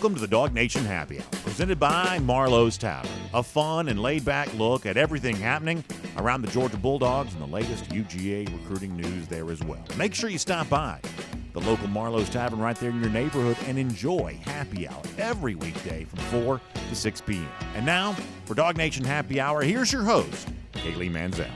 Welcome to the DawgNation Happy Hour, presented by Marlow's Tavern. A fun and laid-back look at everything happening around the Georgia Bulldogs and the latest UGA recruiting news there as well. Make sure you stop by the local Marlow's Tavern right there in your neighborhood and enjoy Happy Hour every weekday from 4 to 6 p.m. And now, for DawgNation Happy Hour, here's your host, Kaylee Mansell.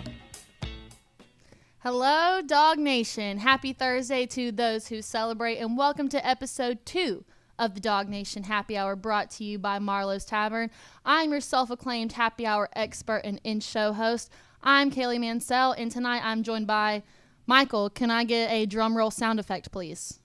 Hello, Dog Nation. Happy Thursday to those who celebrate, and welcome to episode 2 of the DawgNation Happy Hour, brought to you by Marlow's Tavern. I'm your self-acclaimed Happy Hour expert and in-show host. I'm Kaylee Mansell, and tonight I'm joined by Michael. Can I get a drum roll sound effect, please?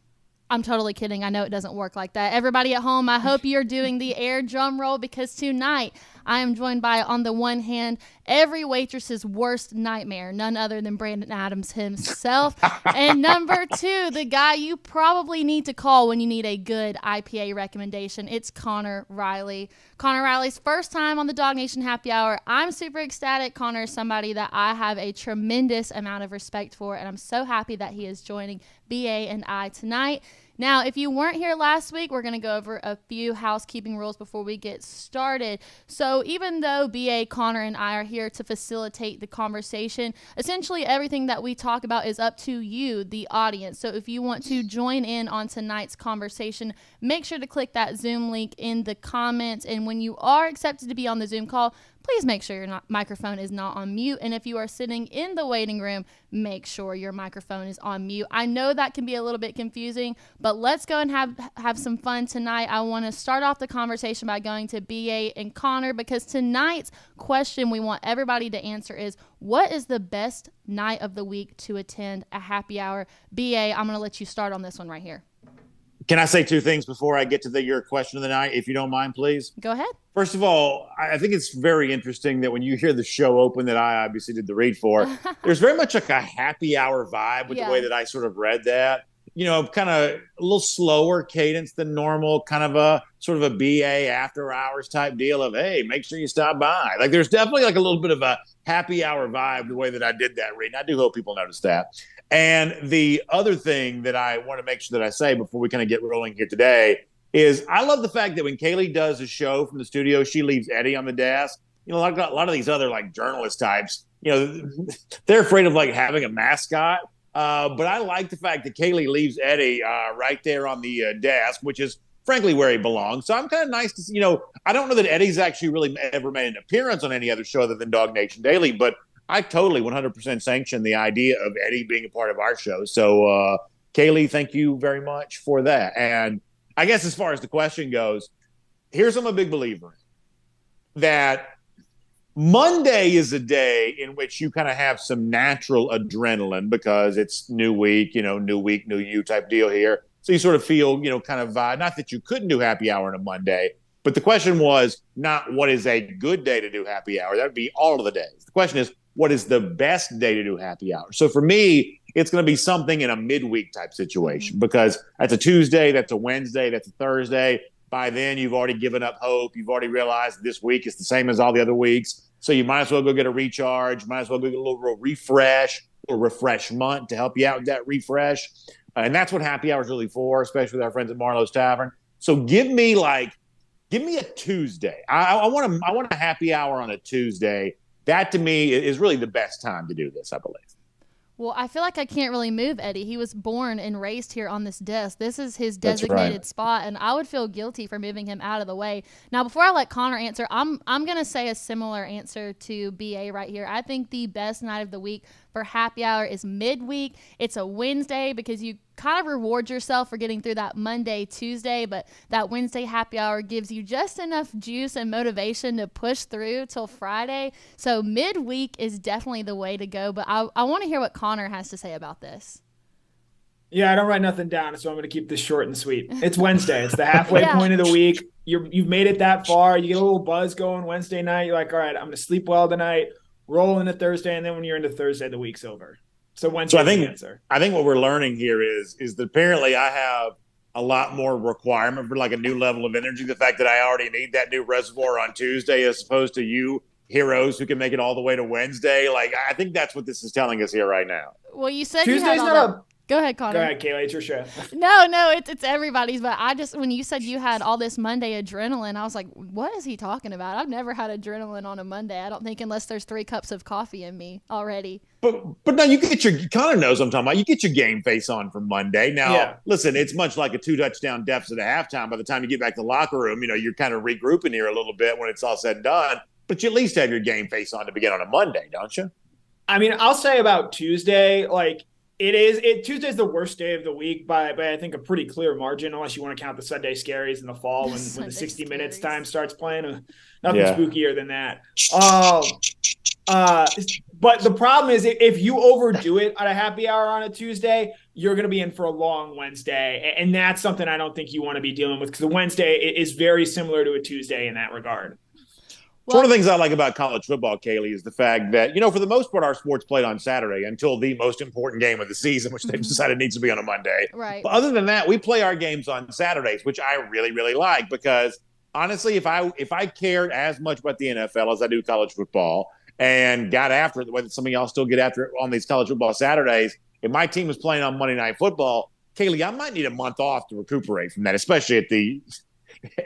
I'm totally kidding. I know it doesn't work like that. Everybody at home, I hope you're doing the air drum roll, because tonight I am joined by, on the one hand, every waitress's worst nightmare, none other than Brandon Adams himself. And number 2, the guy you probably need to call when you need a good IPA recommendation. It's Connor Riley. Connor Riley's first time on the DawgNation Happy Hour. I'm super ecstatic. Connor is somebody that I have a tremendous amount of respect for, and I'm so happy that he is joining BA and I tonight. Now, if you weren't here last week, we're going to go over a few housekeeping rules before we get started. So even though BA, Connor, and I are here to facilitate the conversation, essentially everything that we talk about is up to you, the audience. So if you want to join in on tonight's conversation, make sure to click that Zoom link in the comments. And when you are accepted to be on the Zoom call, please make sure your microphone is not on mute. And if you are sitting in the waiting room, make sure your microphone is on mute. I know that can be a little bit confusing, but let's go and have some fun tonight. I want to start off the conversation by going to BA and Connor, because tonight's question we want everybody to answer is, what is the best night of the week to attend a happy hour? BA, I'm going to let you start on this one right here. Can I say 2 things before I get to your question of the night, if you don't mind, please? Go ahead. First of all, I think it's very interesting that when you hear the show open that I obviously did the read for, there's very much like a happy hour vibe with the way that I sort of read that. You know, kind of a little slower cadence than normal, kind of a sort of a BA after hours type deal of, hey, make sure you stop by. Like, there's definitely like a little bit of a happy hour vibe the way that I did that read. And I do hope people notice that. And the other thing that I want to make sure that I say before we kind of get rolling here today is I love the fact that when Kaylee does a show from the studio, she leaves Eddie on the desk. You know, a lot of these other like journalist types, you know, they're afraid of like having a mascot. But I like the fact that Kaylee leaves Eddie right there on the desk, which is frankly where he belongs. So I'm kind of nice to see, you know, I don't know that Eddie's actually really ever made an appearance on any other show other than DawgNation Daily, but I totally 100% sanction the idea of Eddie being a part of our show. So, Kaylee, thank you very much for that. And I guess as far as the question goes, here's what I'm a big believer in. That Monday is a day in which you kind of have some natural adrenaline because it's new week, you know, new week, new you type deal here. So you sort of feel, you know, kind of not that you couldn't do happy hour on a Monday, but the question was not what is a good day to do happy hour. That would be all of the days. The question is, what is the best day to do happy hour? So for me, it's going to be something in a midweek type situation because that's a Tuesday, that's a Wednesday, that's a Thursday. By then, you've already given up hope. You've already realized this week is the same as all the other weeks. So you might as well go get a recharge. Might as well go get a little refresh or refreshment to help you out with that refresh. And that's what happy hour is really for, especially with our friends at Marlow's Tavern. So give me a Tuesday. I want a happy hour on a Tuesday. That to me is really the best time to do this, I believe. Well, I feel like I can't really move Eddie. He was born and raised here on this desk. This is his designated spot, and I would feel guilty for moving him out of the way. Now, before I let Connor answer, I'm going to say a similar answer to BA right here. I think the best night of the week for happy hour is midweek. It's a Wednesday because you kind of reward yourself for getting through that Monday, Tuesday, but that Wednesday happy hour gives you just enough juice and motivation to push through till Friday. So midweek is definitely the way to go, but I want to hear what Connor has to say about this. Yeah, I don't write nothing down, so I'm going to keep this short and sweet. It's Wednesday. It's the halfway point of the week. You've made it that far. You get a little buzz going Wednesday night. You're like, all right, I'm going to sleep well tonight, roll into Thursday, and then when you're into Thursday, the week's over. So Wednesday's the answer. I think what we're learning here is that apparently I have a lot more requirement for like a new level of energy. The fact that I already need that new reservoir on Tuesday as opposed to you heroes who can make it all the way to Wednesday. Like, I think that's what this is telling us here right now. Well, you said Tuesday's Go ahead, Connor. Go ahead, Kaylee. It's your show. No, it's everybody's. But when you said you had all this Monday adrenaline, I was like, what is he talking about? I've never had adrenaline on a Monday. I don't think unless there's 3 cups of coffee in me already. But no, Connor knows what I'm talking about. You get your game face on for Monday. Now, Listen, it's much like a 2-touchdown deficit at halftime. By the time you get back to the locker room, you're kind of regrouping here a little bit when it's all said and done. But you at least have your game face on to begin on a Monday, don't you? I mean, I'll say about Tuesday, Tuesday's the worst day of the week by I think a pretty clear margin, unless you want to count the Sunday scaries in the fall when the 60 minutes time starts playing. Nothing spookier than that. But the problem is if you overdo it at a happy hour on a Tuesday, you're going to be in for a long Wednesday. And that's something I don't think you want to be dealing with, because the Wednesday is very similar to a Tuesday in that regard. Well, one of the things I like about college football, Kaylee, is the fact that, for the most part, our sports played on Saturday until the most important game of the season, which they've decided needs to be on a Monday. Right. But other than that, we play our games on Saturdays, which I really, really like, because honestly, if I cared as much about the NFL as I do college football and got after it the way that some of y'all still get after it on these college football Saturdays, if my team was playing on Monday Night Football, Kaylee, I might need a month off to recuperate from that, especially at the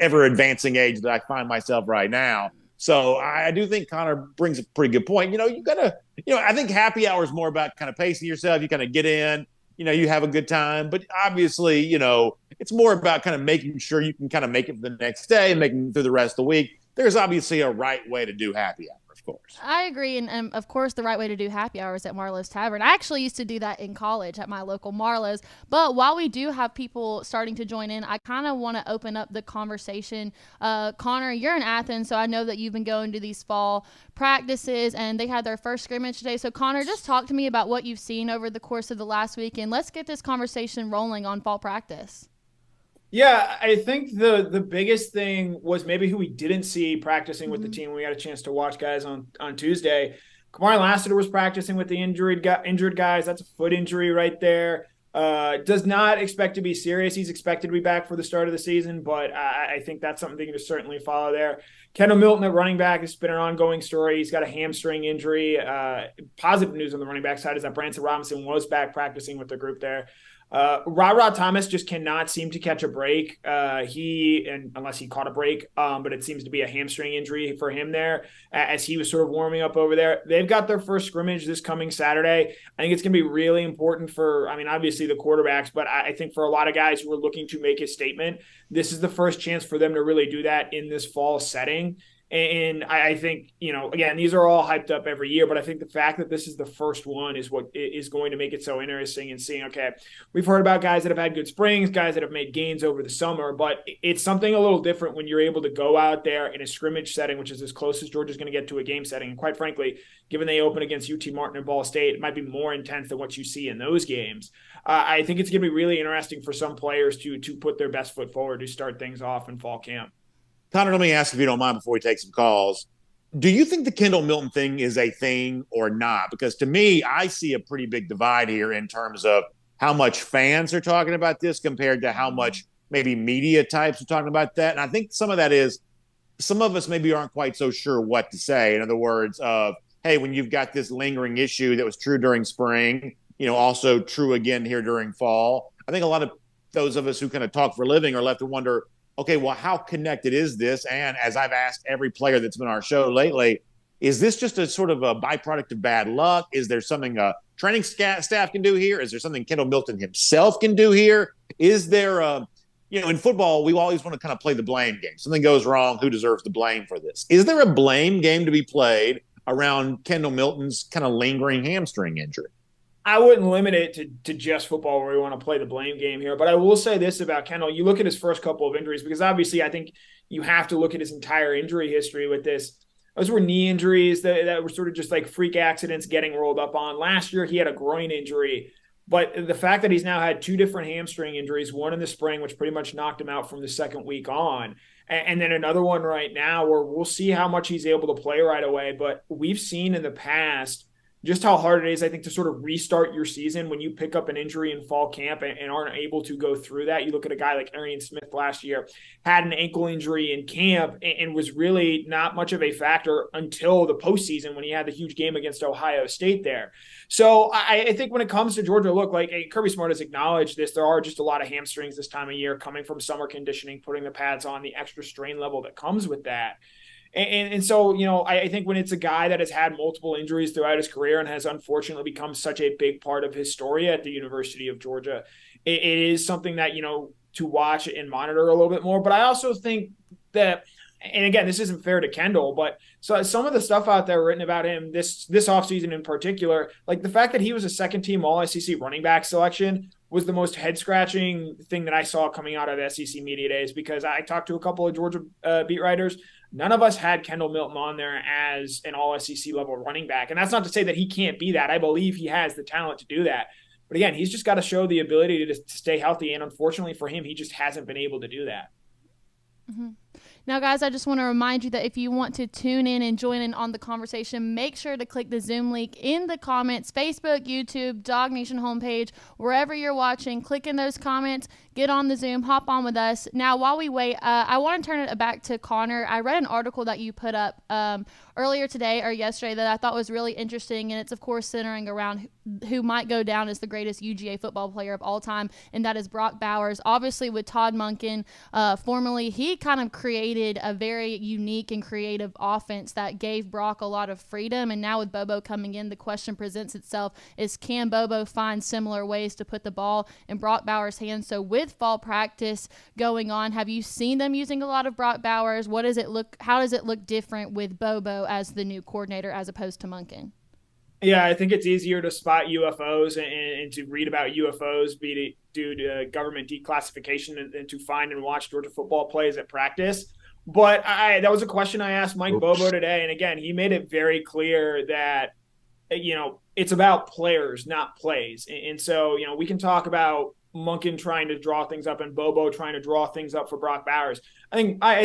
ever-advancing age that I find myself right now. So I do think Connor brings a pretty good point. You got to, I think happy hour is more about kind of pacing yourself. You kind of get in, you have a good time. But obviously, it's more about kind of making sure you can kind of make it for the next day and making it through the rest of the week. There's obviously a right way to do happy hour, of course. I agree. And of course, the right way to do happy hour is at Marlow's Tavern. I actually used to do that in college at my local Marlow's. But while we do have people starting to join in, I kind of want to open up the conversation. Connor, you're in Athens, so I know that you've been going to these fall practices, and they had their first scrimmage today. So, Connor, just talk to me about what you've seen over the course of the last week, and let's get this conversation rolling on fall practice. Yeah, I think the biggest thing was maybe who we didn't see practicing with the team. We got a chance to watch guys on Tuesday. Kamari Lassiter was practicing with the injured guys. That's a foot injury right there. Does not expect to be serious. He's expected to be back for the start of the season, but I think that's something to certainly follow there. Kendall Milton at running back has been an ongoing story. He's got a hamstring injury. Positive news on the running back side is that Branson Robinson was back practicing with the group there. Ra Thomas just cannot seem to catch a break. Unless he caught a break, but it seems to be a hamstring injury for him there as he was sort of warming up over there. They've got their first scrimmage this coming Saturday. I think it's going to be really important for, obviously the quarterbacks, but I think for a lot of guys who are looking to make a statement, this is the first chance for them to really do that in this fall setting. And I think, again, these are all hyped up every year, but I think the fact that this is the first one is what is going to make it so interesting, and seeing, okay, we've heard about guys that have had good springs, guys that have made gains over the summer, but it's something a little different when you're able to go out there in a scrimmage setting, which is as close as Georgia's going to get to a game setting. And quite frankly, given they open against UT Martin and Ball State, it might be more intense than what you see in those games. I think it's going to be really interesting for some players to put their best foot forward to start things off in fall camp. Connor, let me ask if you don't mind before we take some calls. Do you think the Kendall Milton thing is a thing or not? Because to me, I see a pretty big divide here in terms of how much fans are talking about this compared to how much maybe media types are talking about that. And I think some of that is some of us maybe aren't quite so sure what to say. In other words, hey, when you've got this lingering issue that was true during spring, also true again here during fall. I think a lot of those of us who kind of talk for a living are left to wonder, okay, well, how connected is this? And as I've asked every player that's been on our show lately, is this just a sort of a byproduct of bad luck? Is there something a training staff can do here? Is there something Kendall Milton himself can do here? Is there, in football, we always want to kind of play the blame game. Something goes wrong, who deserves the blame for this? Is there a blame game to be played around Kendall Milton's kind of lingering hamstring injury? I wouldn't limit it to just football where we want to play the blame game here. But I will say this about Kendall. You look at his first couple of injuries, because obviously I think you have to look at his entire injury history with this. Those were knee injuries that were sort of just like freak accidents getting rolled up on. Last year, he had a groin injury. But the fact that he's now had 2 different hamstring injuries, one in the spring, which pretty much knocked him out from the second week on, and then another one right now where we'll see how much he's able to play right away. But we've seen in the past just how hard it is, I think, to sort of restart your season when you pick up an injury in fall camp and aren't able to go through that. You look at a guy like Arian Smith last year, had an ankle injury in camp and was really not much of a factor until the postseason when he had the huge game against Ohio State there. So I think when it comes to Georgia, look, like Kirby Smart has acknowledged this, there are just a lot of hamstrings this time of year coming from summer conditioning, putting the pads on, the extra strain level that comes with that. And so, I think when it's a guy that has had multiple injuries throughout his career and has unfortunately become such a big part of his story at the University of Georgia, it is something that, to watch and monitor a little bit more. But I also think that, and again, this isn't fair to Kendall, but so some of the stuff out there written about him this offseason in particular, like the fact that he was a second team All-SEC running back selection was the most head-scratching thing that I saw coming out of the SEC media days, because I talked to a couple of Georgia beat writers. None of us had Kendall Milton on there as an All-SEC level running back. And that's not to say that he can't be that. I believe he has the talent to do that. But again, he's just got to show the ability to stay healthy. And unfortunately for him, he just hasn't been able to do that. Mm-hmm. Now, guys, I just want to remind you that if you want to tune in and join in on the conversation, make sure to click the Zoom link in the comments, Facebook, YouTube, DawgNation homepage, wherever you're watching. Click in those comments, get on the Zoom, hop on with us. Now, while we wait, I want to turn it back to Connor. I read an article that you put up earlier today or yesterday that I thought was really interesting, and it's, of course, centering around who might go down as the greatest UGA football player of all time, and that is Brock Bowers. Obviously, with Todd Monken, formerly, he kind of created a very unique and creative offense that gave Brock a lot of freedom, and now with Bobo coming in, the question presents itself is, can Bobo find similar ways to put the ball in Brock Bowers' hands? So with fall practice going on, have you seen them using a lot of Brock Bowers? How does it look different with Bobo as the new coordinator as opposed to Monken? Yeah, I think it's easier to spot UFOs and to read about UFOs due to government declassification and to find and watch Georgia football plays at practice. But that was a question I asked Mike Bobo today. And again, he made it very clear that, it's about players, not plays. And so, we can talk about Monken trying to draw things up and Bobo trying to draw things up for Brock Bowers. I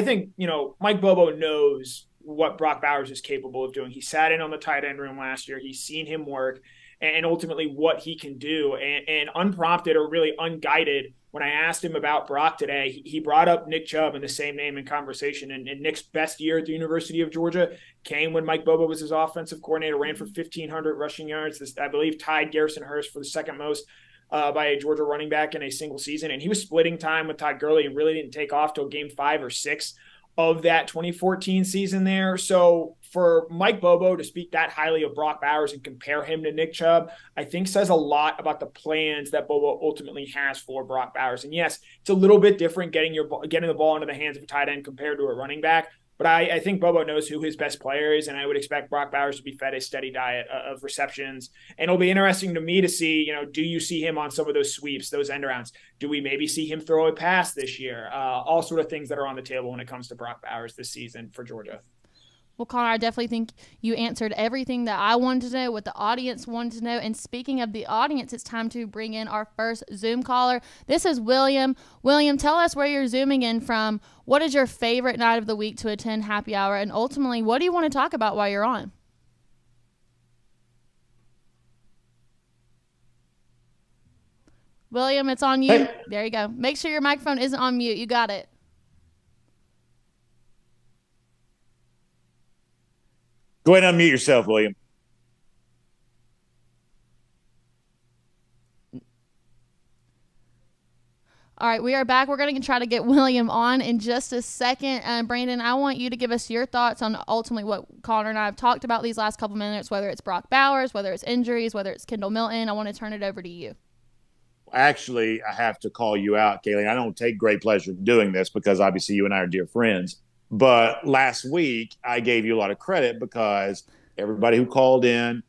think, Mike Bobo knows what Brock Bowers is capable of doing. He sat in on the tight end room last year. He's seen him work and ultimately what he can do. And unprompted or really unguided, when I asked him about Brock today, he brought up Nick Chubb and the same name in conversation. And Nick's best year at the University of Georgia came when Mike Bobo was his offensive coordinator, ran for 1,500 rushing yards. This, I believe, tied Garrison Hurst for the second most by a Georgia running back in a single season. And he was splitting time with Todd Gurley and really didn't take off till game 5 or 6 of that 2014 season there. So for Mike Bobo to speak that highly of Brock Bowers and compare him to Nick Chubb, I think says a lot about the plans that Bobo ultimately has for Brock Bowers. And yes, it's a little bit different getting the ball into the hands of a tight end compared to a running back. But I think Bobo knows who his best player is, and I would expect Brock Bowers to be fed a steady diet of receptions. And it'll be interesting to me to see, do you see him on some of those sweeps, those end arounds? Do we maybe see him throw a pass this year? All sort of things that are on the table when it comes to Brock Bowers this season for Georgia. Well, Connor, I definitely think you answered everything that I wanted to know, what the audience wanted to know. And speaking of the audience, it's time to bring in our first Zoom caller. This is William. William, tell us where you're Zooming in from. What is your favorite night of the week to attend happy hour? And ultimately, what do you want to talk about while you're on? William, it's on you. Hey. There you go. Make sure your microphone isn't on mute. You got it. Go ahead and unmute yourself, William. All right, we are back. We're going to try to get William on in just a second. Brandon, I want you to give us your thoughts on ultimately what Connor and I have talked about these last couple minutes, whether it's Brock Bowers, whether it's injuries, whether it's Kendall Milton. I want to turn it over to you. Actually, I have to call you out, Kaylee. I don't take great pleasure in doing this because obviously you and I are dear friends. But last week, I gave you a lot of credit because everybody who called in,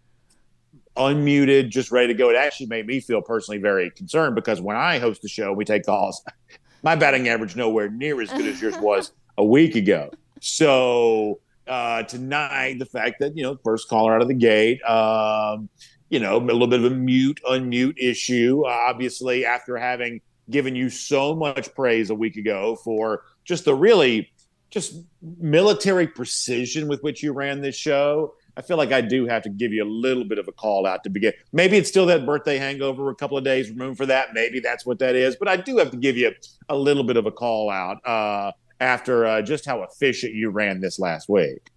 unmuted, just ready to go, it actually made me feel personally very concerned because when I host the show, we take calls. My batting average nowhere near as good as yours was a week ago. So tonight, the fact that, first caller out of the gate, a little bit of a unmute issue, obviously, after having given you so much praise a week ago for just the really just military precision with which you ran this show. I feel like I do have to give you a little bit of a call out to begin. Maybe it's still that birthday hangover, a couple of days removed for that. Maybe that's what that is. But I do have to give you a little bit of a call out after just how efficient you ran this last week.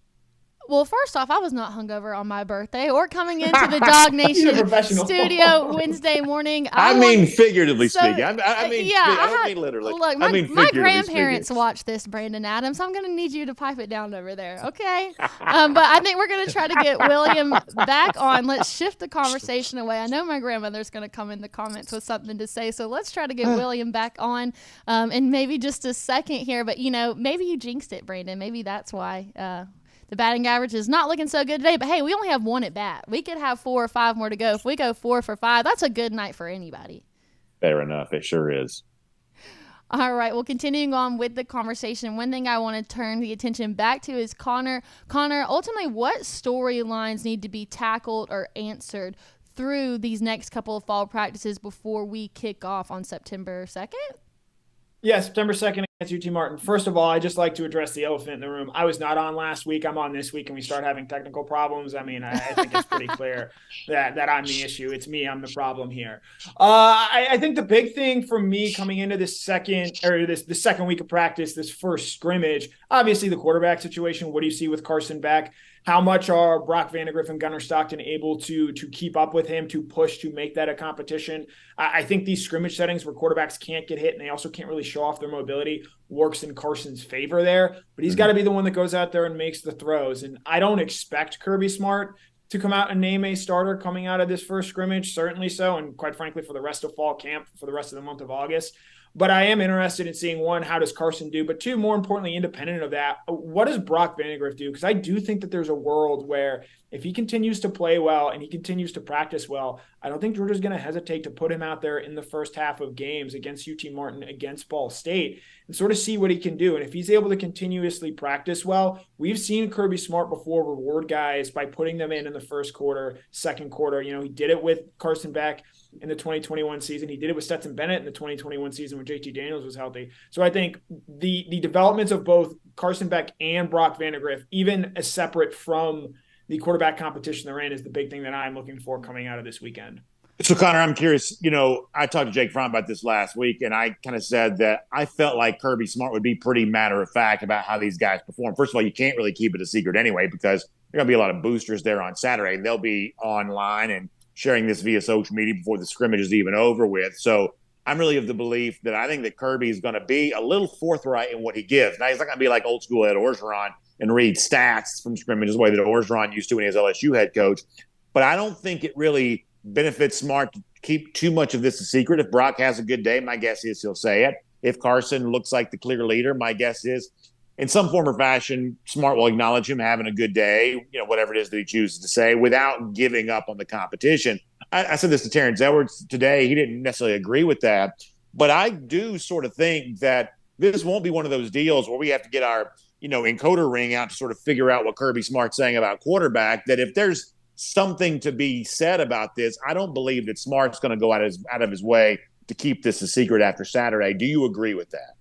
Well, first off, I was not hungover on my birthday or coming into the DawgNation studio Wednesday morning. I mean, figuratively speaking. I don't mean literally. Look, my grandparents watch this, Brandon Adams. I'm going to need you to pipe it down over there, okay? But I think we're going to try to get William back on. Let's shift the conversation away. I know my grandmother's going to come in the comments with something to say, so let's try to get William back on in maybe just a second here. But, maybe you jinxed it, Brandon. Maybe that's why the batting average is not looking so good today, but hey, we only have one at bat. We could have 4 or 5 more to go. If we go 4 for 5, that's a good night for anybody. Fair enough. It sure is. All right. Well, continuing on with the conversation, one thing I want to turn the attention back to is Connor. Connor, ultimately, what storylines need to be tackled or answered through these next couple of fall practices before we kick off on September 2nd? Yeah, September 2nd against UT Martin. First of all, I just like to address the elephant in the room. I was not on last week. I'm on this week, and we start having technical problems. I mean, I think it's pretty clear that I'm the issue. It's me. I'm the problem here. I think the big thing for me coming into this second week of practice, this first scrimmage, obviously the quarterback situation. What do you see with Carson Beck? How much are Brock Vandegrift and Gunnar Stockton able to keep up with him, to push, to make that a competition? I think these scrimmage settings where quarterbacks can't get hit and they also can't really show off their mobility works in Carson's favor there. But he's got to be the one that goes out there and makes the throws. And I don't expect Kirby Smart to come out and name a starter coming out of this first scrimmage, certainly so, and quite frankly for the rest of fall camp, for the rest of the month of August. But I am interested in seeing, one, how does Carson do? But two, more importantly, independent of that, what does Brock Vandegrift do? Because I do think that there's a world where if he continues to play well and he continues to practice well, I don't think Georgia's going to hesitate to put him out there in the first half of games against UT Martin, against Ball State, and sort of see what he can do. And if he's able to continuously practice well, we've seen Kirby Smart before reward guys by putting them in the first quarter, second quarter. He did it with Carson Beck in the 2021 season. He did it with Stetson Bennett in the 2021 season when JT Daniels was healthy. So I think the developments of both Carson Beck and Brock Vandegrift, even as separate from the quarterback competition they're in, is the big thing that I'm looking for coming out of this weekend. So, Connor, I'm curious, I talked to Jake Fromm about this last week, and I kind of said that I felt like Kirby Smart would be pretty matter-of-fact about how these guys perform. First of all, you can't really keep it a secret anyway because there are going to be a lot of boosters there on Saturday. They'll be online and sharing this via social media before the scrimmage is even over with. So I'm really of the belief that I think that Kirby is going to be a little forthright in what he gives. Now, he's not going to be like old school Ed Orgeron and read stats from scrimmages the way that Orgeron used to when he was LSU head coach. But I don't think it really benefits Smart to keep too much of this a secret. If Brock has a good day, my guess is he'll say it. If Carson looks like the clear leader, my guess is in some form or fashion, Smart will acknowledge him having a good day, whatever it is that he chooses to say, without giving up on the competition. I said this to Terrence Edwards today. He didn't necessarily agree with that. But I do sort of think that this won't be one of those deals where we have to get our, encoder ring out to sort of figure out what Kirby Smart's saying about quarterback, that if there's something to be said about this, I don't believe that Smart's going to go out of his way to keep this a secret after Saturday. Do you agree with that?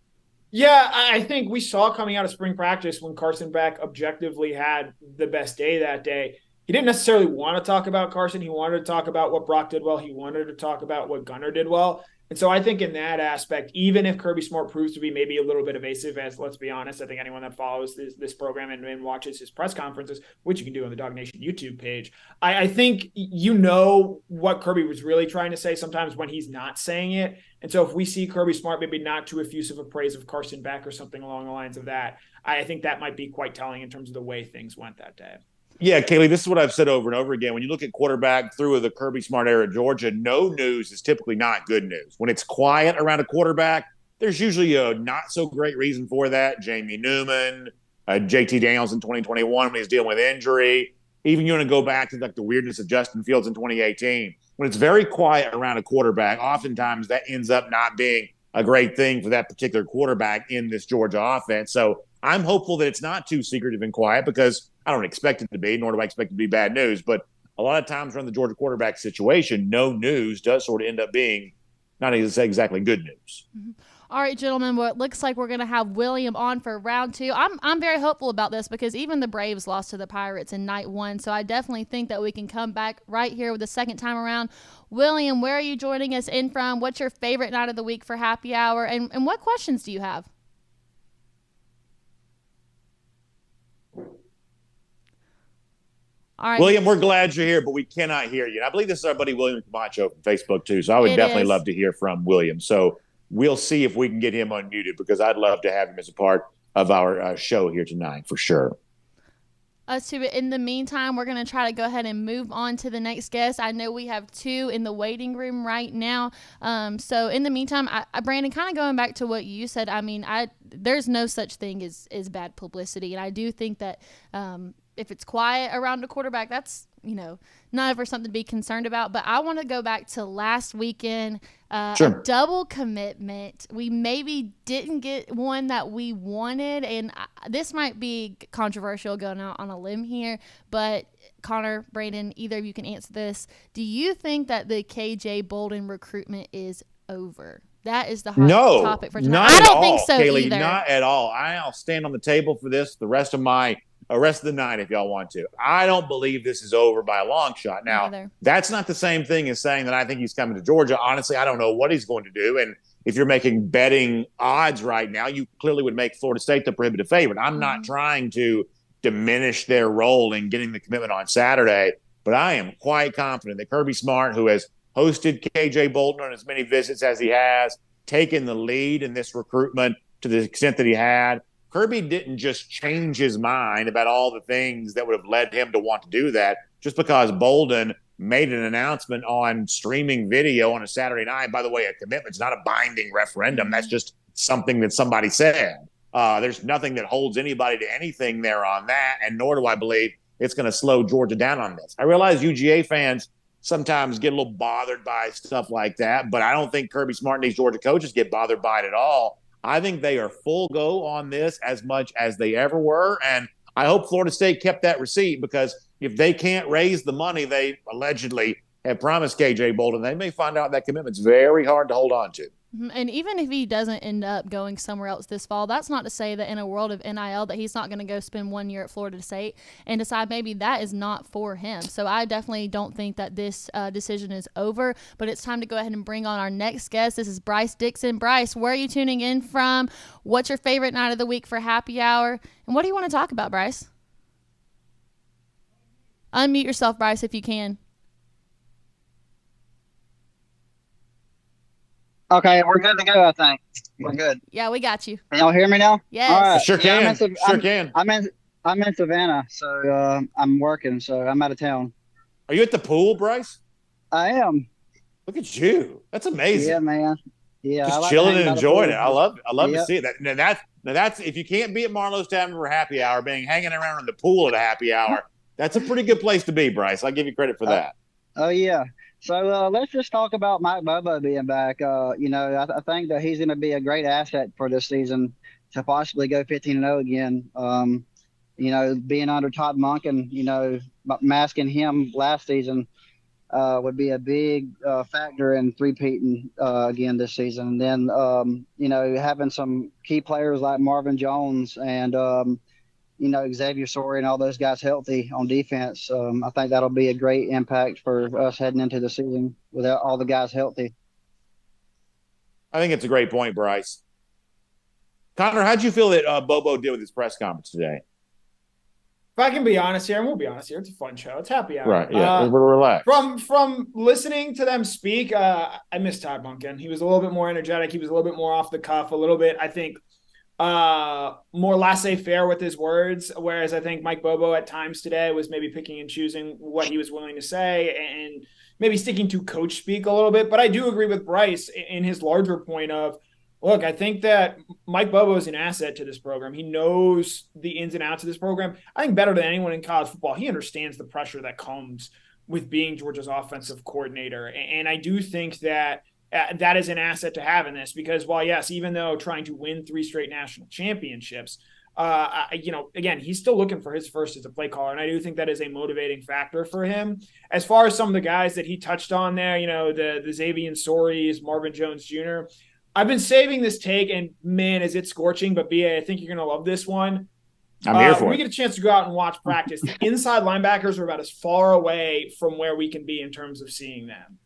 Yeah, I think we saw coming out of spring practice when Carson Beck objectively had the best day that day. He didn't necessarily want to talk about Carson. He wanted to talk about what Brock did well. He wanted to talk about what Gunnar did well. And so I think in that aspect, even if Kirby Smart proves to be maybe a little bit evasive, as let's be honest, I think anyone that follows this program and watches his press conferences, which you can do on the DawgNation YouTube page, I think what Kirby was really trying to say sometimes when he's not saying it. And so if we see Kirby Smart maybe not too effusive a praise of Carson Beck or something along the lines of that, I think that might be quite telling in terms of the way things went that day. Yeah, Kaylee, this is what I've said over and over again. When you look at quarterback through the Kirby Smart era at Georgia, no news is typically not good news. When it's quiet around a quarterback, there's usually a not so great reason for that. Jamie Newman, JT Daniels in 2021 when he's dealing with injury. Even you want to go back to like the weirdness of Justin Fields in 2018. When it's very quiet around a quarterback, oftentimes that ends up not being a great thing for that particular quarterback in this Georgia offense. So I'm hopeful that it's not too secretive and quiet because I don't expect it to be, nor do I expect it to be bad news. But a lot of times around the Georgia quarterback situation, no news does sort of end up being not exactly good news. Mm-hmm. All right, gentlemen, well, it looks like we're going to have William on for round 2. I'm very hopeful about this because even the Braves lost to the Pirates in night 1, so I definitely think that we can come back right here with the second time around. William, where are you joining us in from? What's your favorite night of the week for happy hour, and what questions do you have? All right. William, we're glad you're here, but we cannot hear you. And I believe this is our buddy William Camacho from Facebook, too, so I would definitely love to hear from William. So we'll see if we can get him unmuted because I'd love to have him as a part of our show here tonight for sure. Us too. In the meantime, we're going to try to go ahead and move on to the next guest. I know we have 2 in the waiting room right now. So in the meantime, Brandon, kind of going back to what you said, I mean, there's no such thing as bad publicity. And I do think that if it's quiet around a quarterback, that's, not ever something to be concerned about. But I want to go back to last weekend, Sure. A double commitment. We maybe didn't get one that we wanted, and this might be controversial going out on a limb here, but Connor, Brandon, either of you can answer this. Do you think that the KJ Bolden recruitment is over? That is the hot topic for tonight. I don't think so, Kaylee, either. Not at all. I'll stand on the table for this the rest of the night if y'all want to. I don't believe this is over by a long shot. Now, that's not the same thing as saying that I think he's coming to Georgia. Honestly, I don't know what he's going to do. And if you're making betting odds right now, you clearly would make Florida State the prohibitive favorite. I'm not trying to diminish their role in getting the commitment on Saturday, but I am quite confident that Kirby Smart, who has hosted KJ Bolden on as many visits as he has, taken the lead in this recruitment to the extent that he had, Kirby didn't just change his mind about all the things that would have led him to want to do that just because Bolden made an announcement on streaming video on a Saturday night. By the way, a commitment's not a binding referendum. That's just something that somebody said. There's nothing that holds anybody to anything there on that, and nor do I believe it's going to slow Georgia down on this. I realize UGA fans sometimes get a little bothered by stuff like that, but I don't think Kirby Smart and these Georgia coaches get bothered by it at all. I think they are full go on this as much as they ever were, and I hope Florida State kept that receipt because if they can't raise the money they allegedly have promised KJ Bolden, they may find out that commitment's very hard to hold on to. And even if he doesn't end up going somewhere else this fall, that's not to say that in a world of NIL that he's not going to go spend 1 year at Florida State and decide maybe that is not for him. So I definitely don't think that this decision is over, but it's time to go ahead and bring on our next guest. This is Bryce Dixon. Bryce, where are you tuning in from? What's your favorite night of the week for happy hour? And what do you want to talk about, Bryce? Unmute yourself, Bryce, if you can. Okay, we're good to go, I think. We're good. Yeah, we got you. Can y'all hear me now? Yes. All right. Sure can. Sure can. I'm in Savannah, so I'm working, so I'm out of town. Are you at the pool, Bryce? I am. Look at you. That's amazing. Yeah, man. Yeah, just chilling and enjoying it. I love to see it. That's if you can't be at Marlow's Tavern for happy hour, hanging around in the pool at a happy hour, that's a pretty good place to be, Bryce. I'll give you credit for that. Oh yeah. So let's just talk about Mike Bobo being back. I think that he's going to be a great asset for this season to possibly go 15-0 again. Being under Todd Monken, masking him last season would be a big factor in three-peating again this season. And then, having some key players like Marvin Jones and, Xavier Sorey and all those guys healthy on defense, I think that'll be a great impact for us heading into the season with all the guys healthy. I think it's a great point, Bryce. Connor, how'd you feel that Bobo did with his press conference today? If I can be honest here, and we'll be honest here, it's a fun show. It's happy hour. Right, yeah, we're relaxed. From listening to them speak, I miss Todd Monken. He was a little bit more energetic. He was a little bit more off the cuff, a little bit, I think, more laissez-faire with his words, whereas I think Mike Bobo at times today was maybe picking and choosing what he was willing to say and maybe sticking to coach speak a little bit. But I do agree with Bryce in his larger point of, look, I think that Mike Bobo is an asset to this program. He knows the ins and outs of this program. I think better than anyone in college football, he understands the pressure that comes with being Georgia's offensive coordinator. And I do think that that is an asset to have in this because while, yes, even though trying to win 3 straight national championships, again, he's still looking for his first as a play caller. And I do think that is a motivating factor for him. As far as some of the guys that he touched on there, the Xavier Soreys, Marvin Jones Jr., I've been saving this take, and man, is it scorching. But BA, I think you're going to love this one. I'm here for when it. we get a chance to go out and watch practice, the inside linebackers are about as far away from where we can be in terms of seeing them.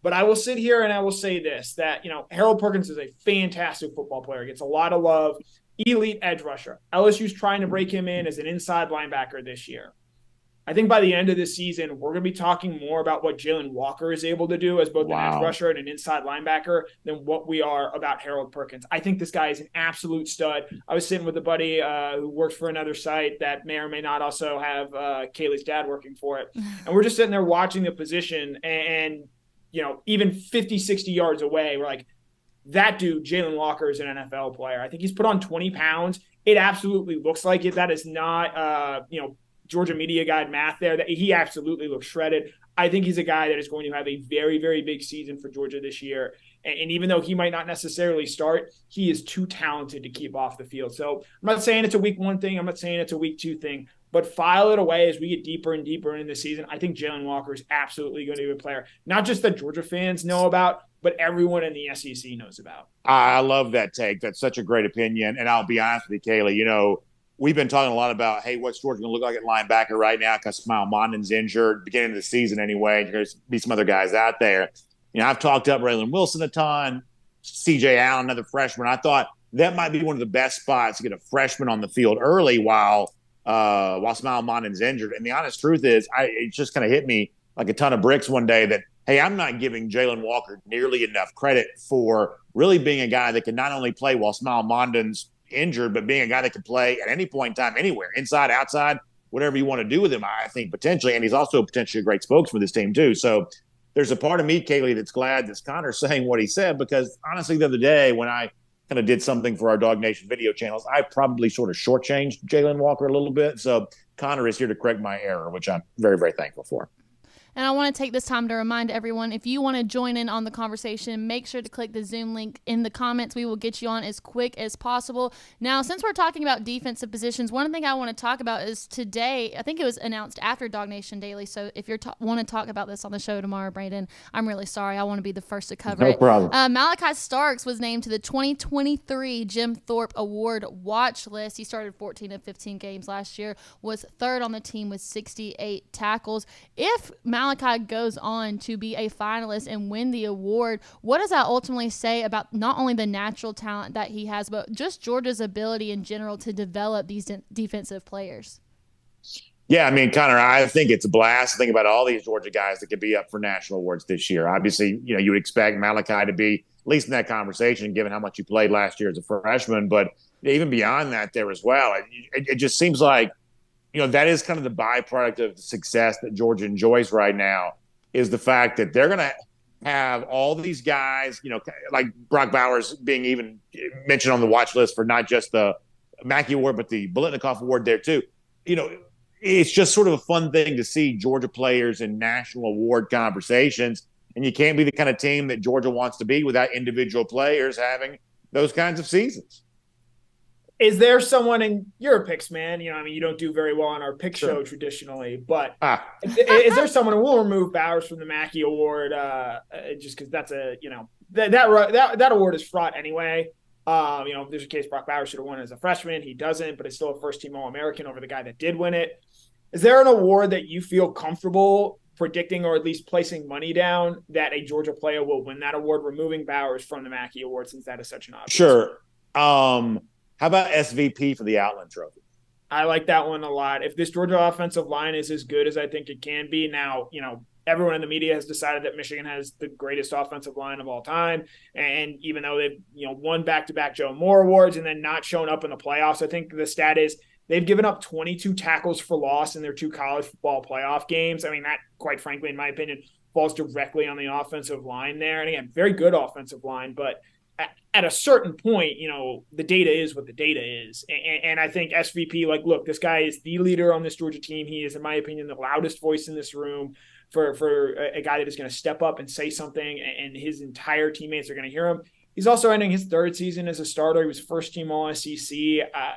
But I will sit here and I will say this, that, Harold Perkins is a fantastic football player. Gets a lot of love. Elite edge rusher. LSU's trying to break him in as an inside linebacker this year. I think by the end of this season, we're going to be talking more about what Jalen Walker is able to do as both an edge rusher and an inside linebacker than what we are about Harold Perkins. I think this guy is an absolute stud. I was sitting with a buddy who works for another site that may or may not also have Kaylee's dad working for it. And we're just sitting there watching the position and even 50, 60 yards away, we're like, that dude, Jalen Walker, is an NFL player. I think he's put on 20 pounds. It absolutely looks like it. That is not, Georgia Media Guide math there. That he absolutely looks shredded. I think he's a guy that is going to have a very, very big season for Georgia this year. And even though he might not necessarily start, he is too talented to keep off the field. So I'm not saying it's a week 1 thing. I'm not saying it's a week 2 thing. But file it away as we get deeper and deeper into the season. I think Jalen Walker is absolutely going to be a player, not just that Georgia fans know about, but everyone in the SEC knows about. I love that take. That's such a great opinion. And I'll be honest with you, Kaylee, we've been talking a lot about, hey, what's Georgia going to look like at linebacker right now because Smile Mondon's injured, beginning of the season anyway. There's going to be some other guys out there. I've talked up Raylan Wilson a ton, CJ Allen, another freshman. I thought that might be one of the best spots to get a freshman on the field early while Smile Mondon's injured. And the honest truth is, it just kind of hit me like a ton of bricks one day that, hey, I'm not giving Jalen Walker nearly enough credit for really being a guy that can not only play while Smile Mondon's injured, but being a guy that can play at any point in time, anywhere, inside, outside, whatever you want to do with him, I think potentially. And he's also potentially a great spokesman for this team too. So there's a part of me, Kaylee, that's glad that Connor's saying what he said, because honestly, the other day when I kind of did something for our DawgNation video channels, I probably sort of shortchanged Jalen Walker a little bit. So Connor is here to correct my error, which I'm very, very thankful for. And I want to take this time to remind everyone, if you want to join in on the conversation, make sure to click the Zoom link in the comments. We will get you on as quick as possible. Now, since we're talking about defensive positions, one thing I want to talk about is today, I think it was announced after DawgNation Daily, so if you want to talk about this on the show tomorrow, Brayden, I'm really sorry. I want to be the first to cover it. No problem. Malachi Starks was named to the 2023 Jim Thorpe Award watch list. He started 14 of 15 games last year, was third on the team with 68 tackles. If Malachi goes on to be a finalist and win the award, what does that ultimately say about not only the natural talent that he has, but just Georgia's ability in general to develop these defensive players? Yeah, I mean, Connor, I think it's a blast to think about all these Georgia guys that could be up for national awards this year. Obviously, you would expect Malachi to be at least in that conversation, given how much he played last year as a freshman. But even beyond that there as well, it just seems like, that is kind of the byproduct of the success that Georgia enjoys right now, is the fact that they're going to have all these guys, like Brock Bowers being even mentioned on the watch list for not just the Mackey Award, but the Biletnikoff Award there too. It's just sort of a fun thing to see Georgia players in national award conversations. And you can't be the kind of team that Georgia wants to be without individual players having those kinds of seasons. Is there someone in your picks, man? You don't do very well on our pick show traditionally, but is there someone, and we'll remove Bowers from the Mackey Award just because that's that award is fraught anyway. There's a case Brock Bowers should have won as a freshman. He doesn't, but it's still a first-team All-American over the guy that did win it. Is there an award that you feel comfortable predicting, or at least placing money down, that a Georgia player will win that award, removing Bowers from the Mackey Award, since that is such an obvious? Sure. How about SVP for the Outland Trophy? I like that one a lot. If this Georgia offensive line is as good as I think it can be now, everyone in the media has decided that Michigan has the greatest offensive line of all time. And even though they've, won back-to-back Joe Moore awards and then not shown up in the playoffs, I think the stat is they've given up 22 tackles for loss in their 2 college football playoff games. I mean, that, quite frankly, in my opinion, falls directly on the offensive line there. And again, very good offensive line, but at a certain point, the data is what the data is. And I think SVP, look, this guy is the leader on this Georgia team. He is, in my opinion, the loudest voice in this room for a guy that is going to step up and say something, and his entire teammates are going to hear him. He's also ending his 3rd season as a starter. He was first-team All-SEC.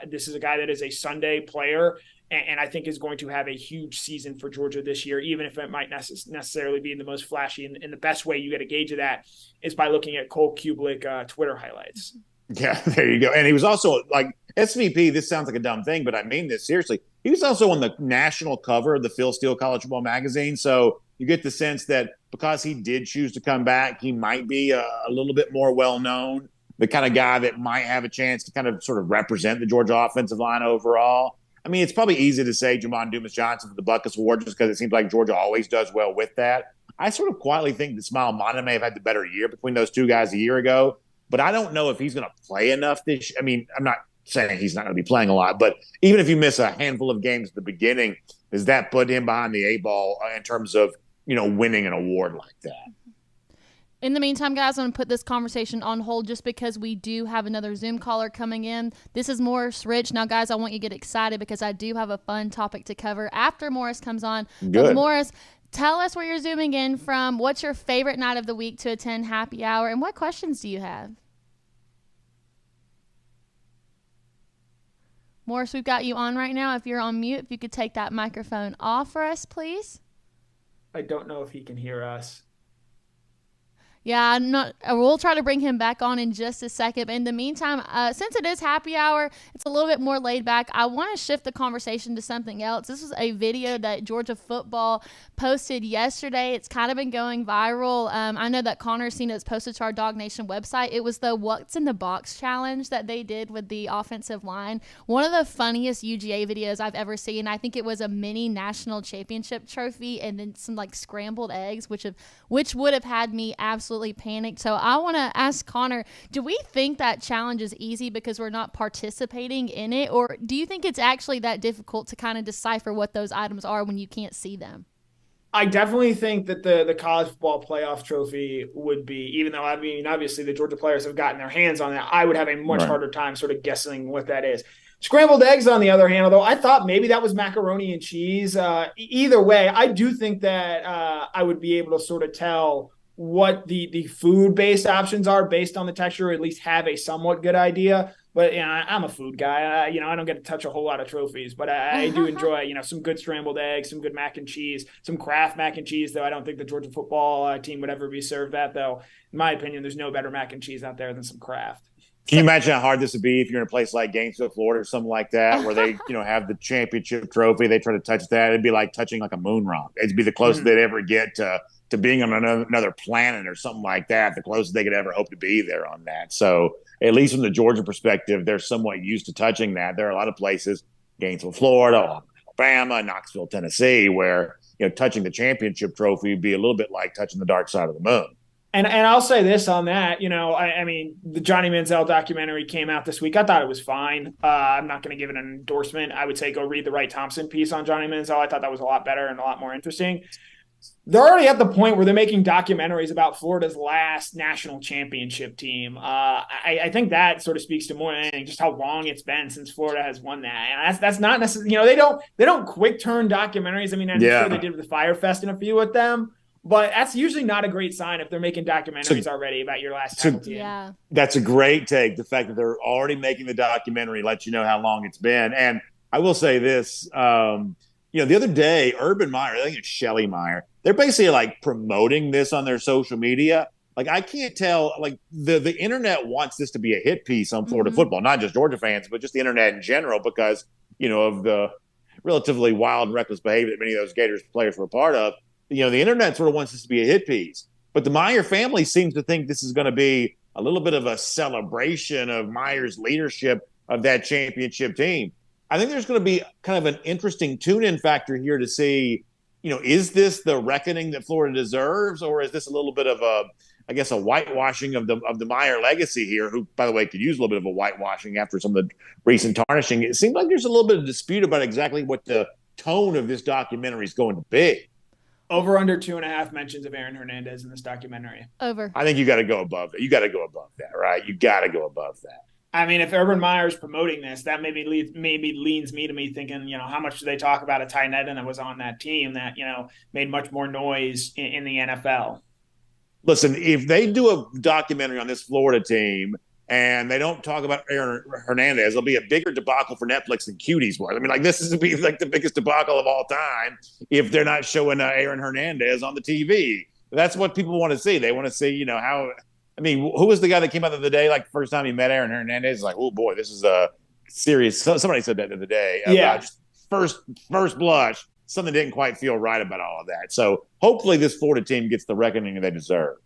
This is a guy that is a Sunday player. and I think is going to have a huge season for Georgia this year, even if it might necessarily be in the most flashy. And the best way you get a gauge of that is by looking at Cole Kublik Twitter highlights. Yeah, there you go. And he was also like SVP. This sounds like a dumb thing, but I mean this seriously. He was also on the national cover of the Phil Steele College Football Magazine. So you get the sense that because he did choose to come back, he might be a little bit more well-known, the kind of guy that might have a chance to kind of sort of represent the Georgia offensive line overall. I mean, it's probably easy to say Jamon Dumas-Johnson for the Buckus Award just because it seems like Georgia always does well with that. I sort of quietly think that Smile Mana may have had the better year between those two guys a year ago, but I don't know if he's going to play enough this year. I mean, I'm not saying he's not going to be playing a lot, but even if you miss a handful of games at the beginning, does that put him behind the eight ball in terms of, winning an award like that? In the meantime, guys, I'm going to put this conversation on hold just because we do have another Zoom caller coming in. This is Morris Rich. Now, guys, I want you to get excited because I do have a fun topic to cover after Morris comes on. Good. But Morris, tell us where you're zooming in from. What's your favorite night of the week to attend happy hour, and what questions do you have? Morris, we've got you on right now. If you're on mute, if you could take that microphone off for us, please. I don't know if he can hear us. Yeah, we'll try to bring him back on in just a second. But in the meantime, since it is happy hour, it's a little bit more laid back. I want to shift the conversation to something else. This was a video that Georgia football posted yesterday. It's kind of been going viral. I know that Connor's seen it. It's posted to our DawgNation website. It was the What's in the Box challenge that they did with the offensive line. One of the funniest UGA videos I've ever seen. I think it was a mini national championship trophy and then some like scrambled eggs, which would have had me absolutely panicked. So I want to ask Connor, do we think that challenge is easy because we're not participating in it, or do you think it's actually that difficult to kind of decipher what those items are when you can't see them? I definitely think that the college football playoff trophy would be, even though, I mean, obviously the Georgia players have gotten their hands on that, I would have a much harder time sort of guessing what that is. Scrambled eggs, on the other hand, although I thought maybe that was macaroni and cheese. Either way, I do think that I would be able to sort of tell what the food-based options are based on the texture, or at least have a somewhat good idea. But I'm a food guy. I don't get to touch a whole lot of trophies, but I do enjoy some good scrambled eggs, some good mac and cheese, some Kraft mac and cheese. Though I don't think the Georgia football team would ever be served that. Though, in my opinion, there's no better mac and cheese out there than some Kraft. Can you imagine how hard this would be if you're in a place like Gainesville, Florida, or something like that, where they, have the championship trophy? They try to touch that. It'd be like touching like a moon rock. It'd be the closest they'd ever get to being on another planet or something like that. The closest they could ever hope to be there on that. So at least from the Georgia perspective, they're somewhat used to touching that. There are a lot of places, Gainesville, Florida, Alabama, Knoxville, Tennessee, where touching the championship trophy would be a little bit like touching the dark side of the moon. And I'll say this on that, I mean, the Johnny Mansell documentary came out this week. I thought it was fine. I'm not going to give it an endorsement. I would say go read the Wright Thompson piece on Johnny Mansell. I thought that was a lot better and a lot more interesting. They're already at the point where they're making documentaries about Florida's last national championship team. I think that sort of speaks to more than anything, just how long it's been since Florida has won that. And that's not necessarily, they don't quick turn documentaries. I mean, I'm sure they did with the Fire Fest and a few with them. But that's usually not a great sign if they're making documentaries already about your last title team. Yeah. That's a great take. The fact that they're already making the documentary lets you know how long it's been. And I will say this, the other day, Urban Meyer, I think it's Shelley Meyer, they're basically like promoting this on their social media. Like, I can't tell, like the internet wants this to be a hit piece on Florida football, not just Georgia fans, but just the internet in general, because, of the relatively wild and reckless behavior that many of those Gators players were a part of. The internet sort of wants this to be a hit piece, but the Meyer family seems to think this is going to be a little bit of a celebration of Meyer's leadership of that championship team. I think there's going to be kind of an interesting tune-in factor here to see, is this the reckoning that Florida deserves, or is this a little bit of a whitewashing of the Meyer legacy here, who, by the way, could use a little bit of a whitewashing after some of the recent tarnishing. It seems like there's a little bit of dispute about exactly what the tone of this documentary is going to be. Over under 2.5 mentions of Aaron Hernandez in this documentary. Over. I think you got to go above that. You got to go above that, right? You got to go above that. I mean, if Urban Meyer's promoting this, that maybe leans me to me thinking, how much do they talk about a tight end that was on that team that, made much more noise in the NFL? Listen, if they do a documentary on this Florida team and they don't talk about Aaron Hernandez, it'll be a bigger debacle for Netflix than Cuties was. I mean, like, this is be like the biggest debacle of all time if they're not showing Aaron Hernandez on the TV. That's what people want to see. They want to see, how. I mean, who was the guy that came out the other day? Like, first time he met Aaron Hernandez, like, oh boy, this is a serious. Somebody said that the other day. Just first blush, something didn't quite feel right about all of that. So hopefully, this Florida team gets the reckoning they deserve.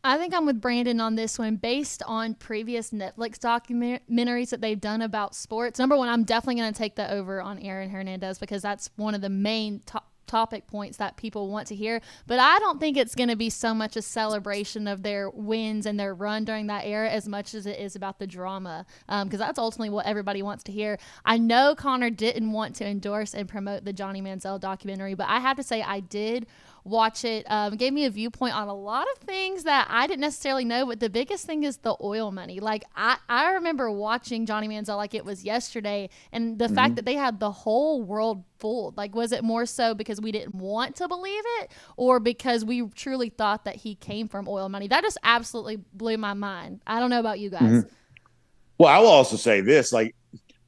I think I'm with Brandon on this one. Based on previous Netflix documentaries that they've done about sports, number one, I'm definitely going to take the over on Aaron Hernandez because that's one of the main topic points that people want to hear. But I don't think it's going to be so much a celebration of their wins and their run during that era as much as it is about the drama, because that's ultimately what everybody wants to hear. I know Connor didn't want to endorse and promote the Johnny Mansell documentary, but I have to say I did watch it. Gave me a viewpoint on a lot of things that I didn't necessarily know, but the biggest thing is the oil money. Like, I remember watching Johnny Mansell like it was yesterday, and the fact that they had the whole world fooled. Like, was it more so because we didn't want to believe it, or because we truly thought that he came from oil money? That just absolutely blew my mind. I don't know about you guys. Well, I will also say this, like,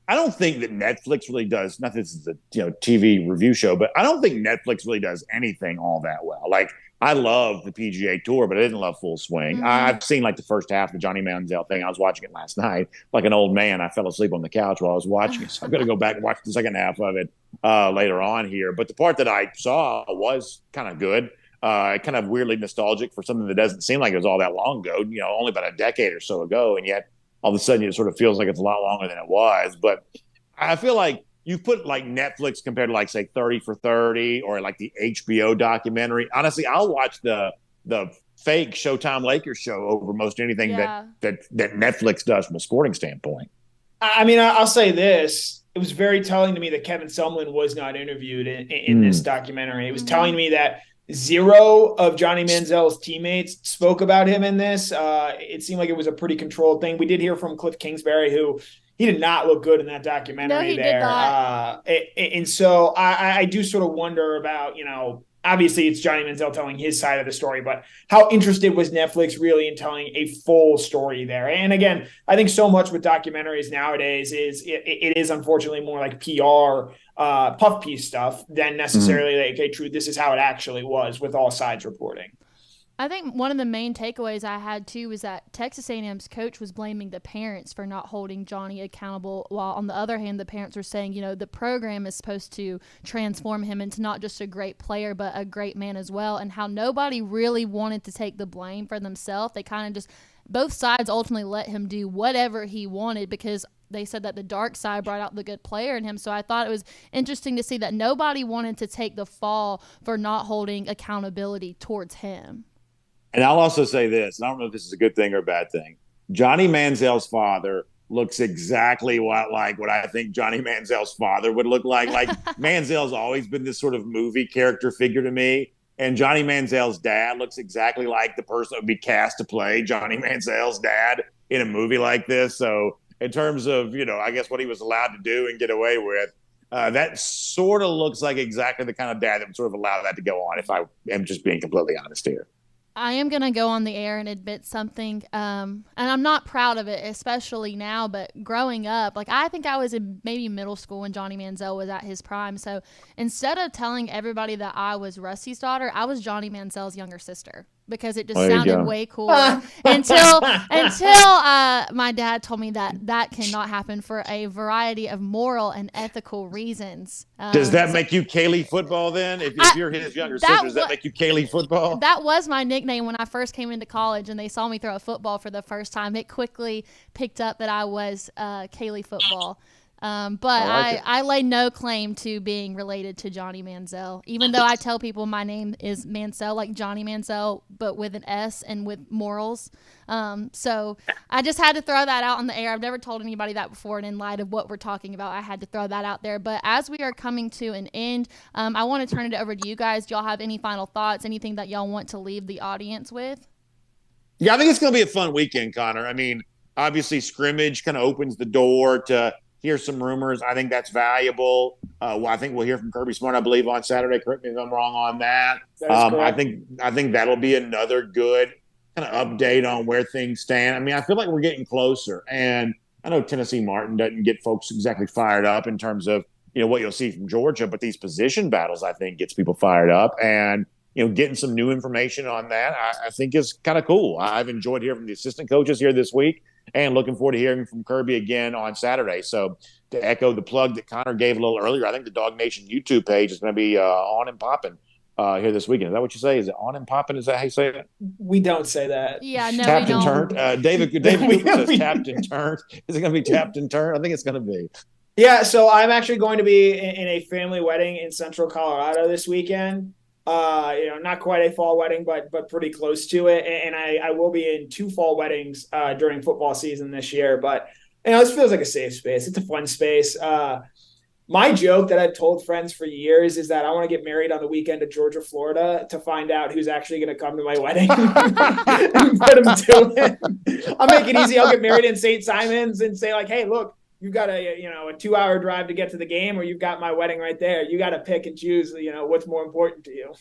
I don't think that Netflix really does, not that this is a TV review show, but I don't think Netflix really does anything all that well. Like, I love the PGA Tour, but I didn't love Full Swing. I've seen like the first half of the Johnny Mansell thing. I was watching it last night. Like an old man, I fell asleep on the couch while I was watching it. So I'm going to go back and watch the second half of it later on here. But the part that I saw was kind of good. Kind of weirdly nostalgic for something that doesn't seem like it was all that long ago, only about a decade or so ago. And yet, all of a sudden, it sort of feels like it's a lot longer than it was. But I feel like you put like Netflix compared to like, say, 30 for 30 or like the HBO documentary. Honestly, I'll watch the fake Showtime Lakers show over most anything that Netflix does from a sporting standpoint. I mean, I'll say this. It was very telling to me that Kevin Sumlin was not interviewed in this documentary. It was telling me that 0 of Johnny Manziel's teammates spoke about him in this. It seemed like it was a pretty controlled thing. We did hear from Cliff Kingsbury, who he did not look good in that documentary. No, he did not. And so I do sort of wonder about, obviously it's Johnny Mansell telling his side of the story, but how interested was Netflix really in telling a full story there? And again, I think so much with documentaries nowadays is it is unfortunately more like PR puff piece stuff than necessarily like, okay, true, this is how it actually was with all sides reporting. I think one of the main takeaways I had, too, was that Texas A&M's coach was blaming the parents for not holding Johnny accountable, while on the other hand, the parents were saying, the program is supposed to transform him into not just a great player, but a great man as well, and how nobody really wanted to take the blame for themselves. They kind of just, both sides ultimately let him do whatever he wanted because they said that the dark side brought out the good player in him. So I thought it was interesting to see that nobody wanted to take the fall for not holding accountability towards him. And I'll also say this, and I don't know if this is a good thing or a bad thing. Johnny Manziel's father looks exactly what I think Johnny Manziel's father would look like. Like, Manziel's always been this sort of movie character figure to me. And Johnny Manziel's dad looks exactly like the person that would be cast to play Johnny Manziel's dad in a movie like this. So in terms of, I guess what he was allowed to do and get away with, that sort of looks like exactly the kind of dad that would sort of allow that to go on, if I am just being completely honest here. I am going to go on the air and admit something, and I'm not proud of it, especially now, but growing up, I think I was in maybe middle school when Johnny Mansell was at his prime, so instead of telling everybody that I was Rusty's daughter, I was Johnny Mansell's younger sister, because it just sounded way cooler until my dad told me that cannot happen for a variety of moral and ethical reasons. Does that make you Kaylee Football then? If you're his younger sister, does that make you Kaylee Football? That was my nickname when I first came into college and they saw me throw a football for the first time. It quickly picked up that I was Kaylee Football. But I lay no claim to being related to Johnny Mansell, even though I tell people my name is Mansell, like Johnny Mansell, but with an S and with morals. So I just had to throw that out on the air. I've never told anybody that before, and in light of what we're talking about, I had to throw that out there. But as we are coming to an end, I want to turn it over to you guys. Do y'all have any final thoughts, anything that y'all want to leave the audience with? Yeah, I think it's going to be a fun weekend, Connor. I mean, obviously scrimmage kind of opens the door to hear some rumors. I think that's valuable. I think we'll hear from Kirby Smart, I believe, on Saturday. Correct me if I'm wrong on that. That is correct. I think that'll be another good kind of update on where things stand. I mean, I feel like we're getting closer, and I know Tennessee Martin doesn't get folks exactly fired up in terms of, what you'll see from Georgia, but these position battles, I think, gets people fired up. And, getting some new information on that, I think is kind of cool. I've enjoyed hearing from the assistant coaches here this week and looking forward to hearing from Kirby again on Saturday. So to echo the plug that Connor gave a little earlier, I think the DawgNation YouTube page is going to be on and popping here this weekend. Is that what you say? Is it on and popping? Is that how you say it? We don't say that. Yeah, no, tapped we don't. and turned. David Cooper says tapped and turned. Is it going to be tapped and turned? I think it's going to be. Yeah, so I'm actually going to be in a family wedding in Central Colorado this weekend. Not quite a fall wedding, but pretty close to it. And I will be in 2 fall weddings during football season this year. But this feels like a safe space. It's a fun space. My joke that I've told friends for years is that I want to get married on the weekend to Georgia, Florida, to find out who's actually going to come to my wedding and put them to it. I'll make it easy. I'll get married in St. Simons and say like, hey, look, you've got a 2-hour drive to get to the game, or you've got my wedding right there. You got to pick and choose, what's more important to you.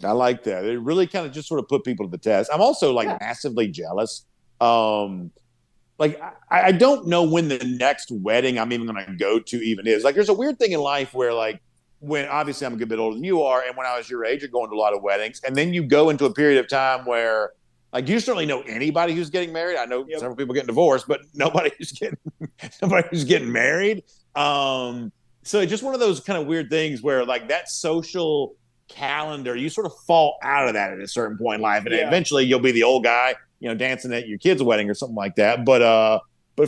I like that. It really kind of just sort of put people to the test. I'm also massively jealous. I don't know when the next wedding I'm even going to go to even is. Like, there's a weird thing in life where, like, when obviously I'm a good bit older than you are, and when I was your age, you're going to a lot of weddings, and then you go into a period of time where, like, you certainly know anybody who's getting married. I know several people getting divorced, but nobody who's getting married. So it's just one of those kind of weird things where, like, that social calendar, you sort of fall out of that at a certain point in life, and eventually you'll be the old guy, dancing at your kid's wedding or something like that. But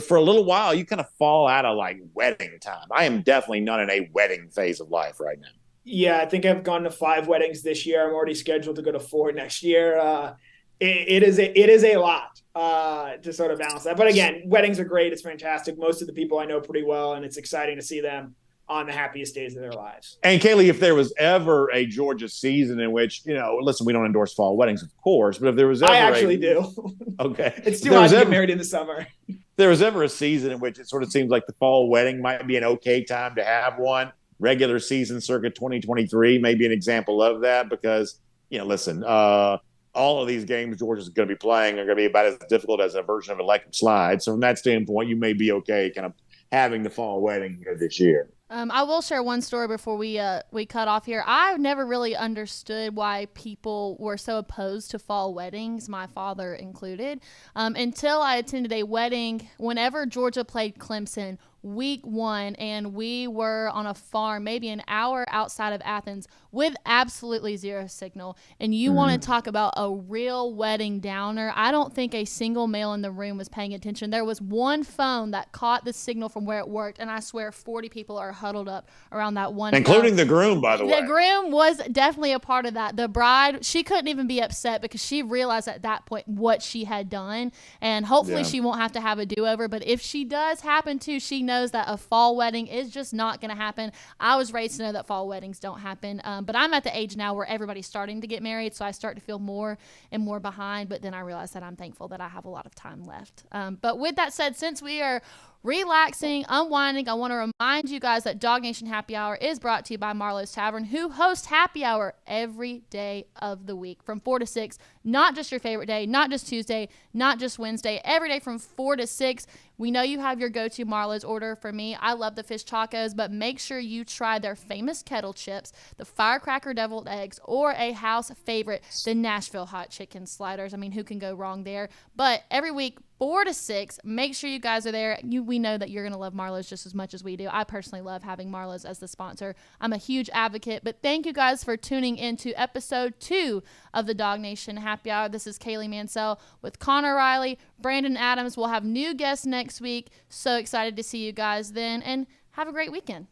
for a little while, you kind of fall out of like wedding time. I am definitely not in a wedding phase of life right now. Yeah, I think I've gone to 5 weddings this year. I'm already scheduled to go to 4 next year. It is a lot to sort of balance that. But again, weddings are great. It's fantastic. Most of the people I know pretty well, and it's exciting to see them on the happiest days of their lives. And Kaylee, if there was ever a Georgia season in which, listen, we don't endorse fall weddings, of course, but if there was ever I actually do. Okay. It's too hot to get married in the summer. If there was ever a season in which it sort of seems like the fall wedding might be an okay time to have one, regular season circa 2023 may be an example of that because, listen, all of these games Georgia's going to be playing are going to be about as difficult as a version of electric slide. So from that standpoint, you may be okay kind of having the fall wedding here this year. I will share one story before we cut off here. I've never really understood why people were so opposed to fall weddings, my father included, until I attended a wedding whenever Georgia played Clemson week 1, and we were on a farm maybe an hour outside of Athens with absolutely zero signal. And you want to talk about a real wedding downer. I don't think a single male in the room was paying attention. There was one phone that caught the signal from where it worked, and I swear 40 people are huddled up around that one including phone. The groom, by the way. The groom was definitely a part of that. The bride, she couldn't even be upset because she realized at that point what she had done, and hopefully she won't have to have a do-over. But if she does happen to, she knows that a fall wedding is just not going to happen. I was raised to know that fall weddings don't happen, but I'm at the age now where everybody's starting to get married, so I start to feel more and more behind. But then I realize that I'm thankful that I have a lot of time left. But with that said, since we are relaxing, unwinding, I want to remind you guys that DawgNation Happy Hour is brought to you by Marlow's Tavern, who hosts Happy Hour every day of the week from 4 to 6. Not just your favorite day, not just Tuesday, not just Wednesday, every day from 4 to 6. We know you have your go-to Marlowe's order. For me, I love the fish tacos, but make sure you try their famous kettle chips, the firecracker deviled eggs, or a house favorite, the Nashville hot chicken sliders. I mean, who can go wrong there? But every week, 4 to 6, make sure you guys are there. We know that you're going to love Marlowe's just as much as we do. I personally love having Marlowe's as the sponsor. I'm a huge advocate, but thank you guys for tuning into episode 2 of the DawgNation Happy Hour. This is Kaylee Mansell with Connor Riley, Brandon Adams. We'll have new guests next week. So excited to see you guys then, and have a great weekend.